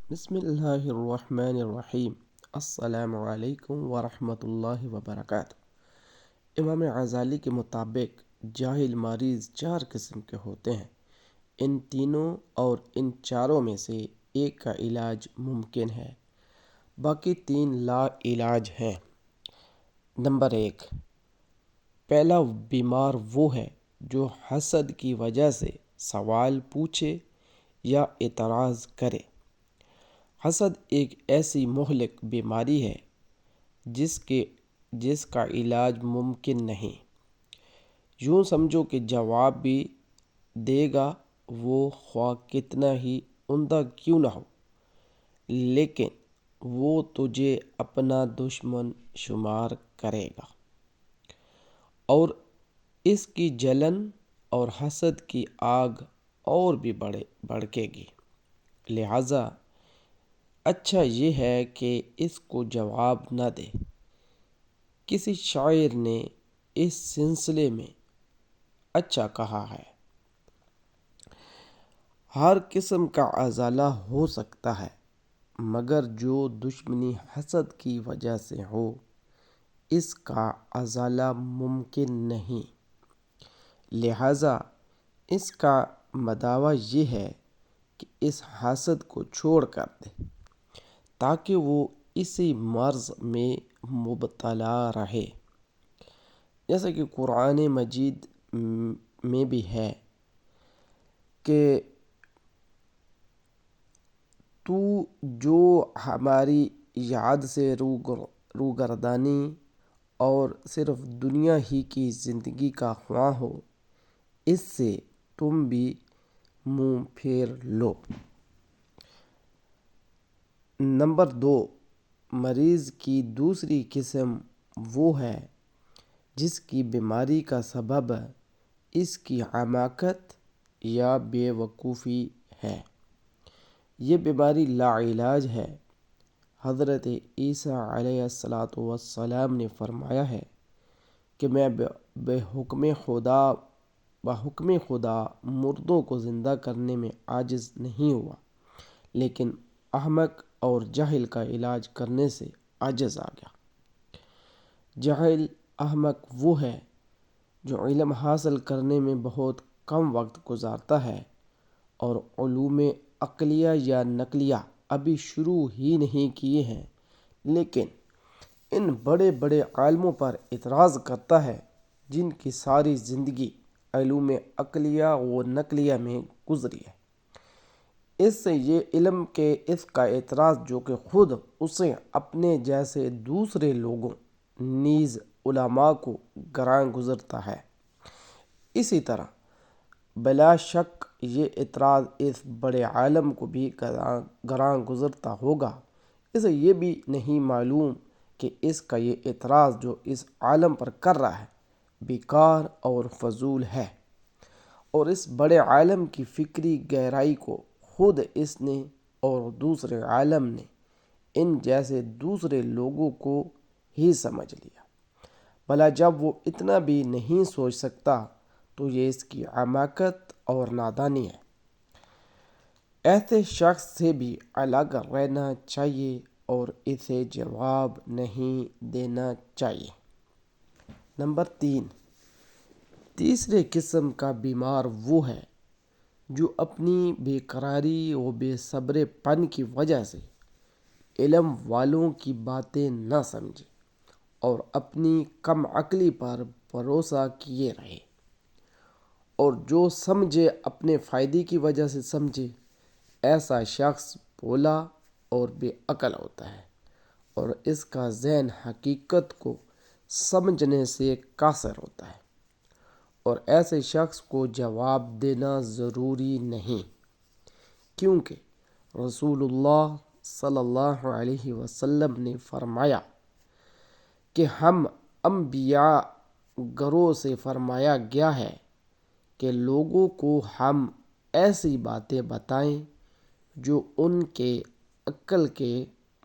بسم اللہ الرحمن الرحیم۔ السلام علیکم ورحمۃ اللہ وبرکاتہ۔ امام غزالی کے مطابق جاہل مریض 4 قسم کے ہوتے ہیں۔ ان تینوں اور ان چاروں میں سے ایک کا علاج ممکن ہے، باقی 3 لا علاج ہیں۔ نمبر 1، پہلا بیمار وہ ہے جو حسد کی وجہ سے سوال پوچھے یا اعتراض کرے۔ حسد ایک ایسی مہلک بیماری ہے جس کا علاج ممکن نہیں۔ یوں سمجھو کہ جواب بھی دے گا وہ خواہ کتنا ہی عمدہ کیوں نہ ہو، لیکن وہ تجھے اپنا دشمن شمار کرے گا، اور اس کی جلن اور حسد کی آگ اور بھی بھڑکے گی۔ لہٰذا اچھا یہ ہے کہ اس کو جواب نہ دے۔ کسی شاعر نے اس سلسلے میں اچھا کہا ہے، ہر قسم کا ازالہ ہو سکتا ہے مگر جو دشمنی حسد کی وجہ سے ہو اس کا ازالہ ممکن نہیں۔ لہٰذا اس کا مداوع یہ ہے کہ اس حسد کو چھوڑ کر دے تاکہ وہ اسی مرض میں مبتلا رہے۔ جیسا کہ قرآن مجید میں بھی ہے کہ تو جو ہماری یاد سے روگردانی اور صرف دنیا ہی کی زندگی کا خواہ ہو، اس سے تم بھی منہ پھیر لو۔ نمبر 2، مریض کی دوسری قسم وہ ہے جس کی بیماری کا سبب اس کی حماقت یا بے وقوفی ہے۔ یہ بیماری لا علاج ہے۔ حضرت عیسیٰ علیہ السلام نے فرمایا ہے کہ میں بحکم خدا مردوں کو زندہ کرنے میں عاجز نہیں ہوا، لیکن احمق اور جاہل کا علاج کرنے سے عاجز آ گیا۔ جاہل احمق وہ ہے جو علم حاصل کرنے میں بہت کم وقت گزارتا ہے اور علوم عقلیہ یا نقلیہ ابھی شروع ہی نہیں کیے ہیں، لیکن ان بڑے بڑے عالموں پر اعتراض کرتا ہے جن کی ساری زندگی علوم عقلیہ و نقلیہ میں گزری ہے۔ اس سے یہ علم کے اس کا اعتراض جو کہ خود اسے اپنے جیسے دوسرے لوگوں نیز علماء کو گراں گزرتا ہے، اسی طرح بلا شک یہ اعتراض اس بڑے عالم کو بھی گراں گزرتا ہوگا۔ اسے یہ بھی نہیں معلوم کہ اس کا یہ اعتراض جو اس عالم پر کر رہا ہے بیکار اور فضول ہے، اور اس بڑے عالم کی فکری گہرائی کو خود اس نے اور دوسرے عالم نے ان جیسے دوسرے لوگوں کو ہی سمجھ لیا۔ بھلا جب وہ اتنا بھی نہیں سوچ سکتا تو یہ اس کی حماقت اور نادانی ہے۔ ایسے شخص سے بھی الگ رہنا چاہیے اور اسے جواب نہیں دینا چاہیے۔ نمبر 3، تیسرے قسم کا بیمار وہ ہے جو اپنی بے قراری و بے صبر پن کی وجہ سے علم والوں کی باتیں نہ سمجھے اور اپنی کم عقلی پر بھروسہ کیے رہے، اور جو سمجھے اپنے فائدے کی وجہ سے سمجھے۔ ایسا شخص بولا اور بے عقل ہوتا ہے اور اس کا ذہن حقیقت کو سمجھنے سے قاصر ہوتا ہے، اور ایسے شخص کو جواب دینا ضروری نہیں، کیونکہ رسول اللہ صلی اللہ علیہ وسلم نے فرمایا کہ ہم انبیاء گروہ سے فرمایا گیا ہے کہ لوگوں کو ہم ایسی باتیں بتائیں جو ان کے عقل کے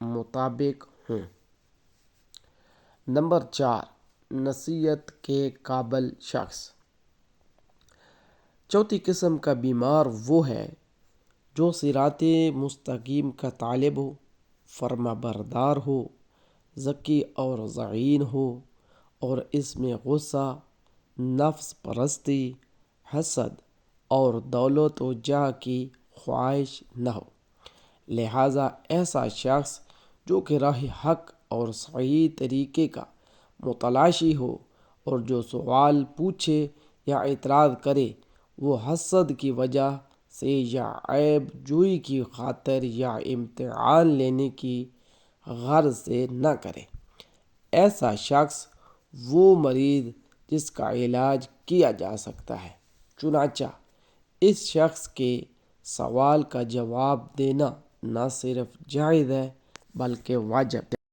مطابق ہوں۔ نمبر 4، نصیحت کے قابل شخص۔ چوتھی قسم کا بیمار وہ ہے جو صراط مستقیم کا طالب ہو، فرما بردار ہو، ذکی اور ذعین ہو، اور اس میں غصہ، نفس پرستی، حسد اور دولت و جاہ کی خواہش نہ ہو۔ لہٰذا ایسا شخص جو کہ راہ حق اور صحیح طریقے کا متلاشی ہو اور جو سوال پوچھے یا اعتراض کرے، وہ حسد کی وجہ سے یا عیب جوئی کی خاطر یا امتحان لینے کی غرض سے نہ کرے۔ ایسا شخص وہ مریض جس کا علاج کیا جا سکتا ہے، چنانچہ اس شخص کے سوال کا جواب دینا نہ صرف جائز ہے بلکہ واجب ہے۔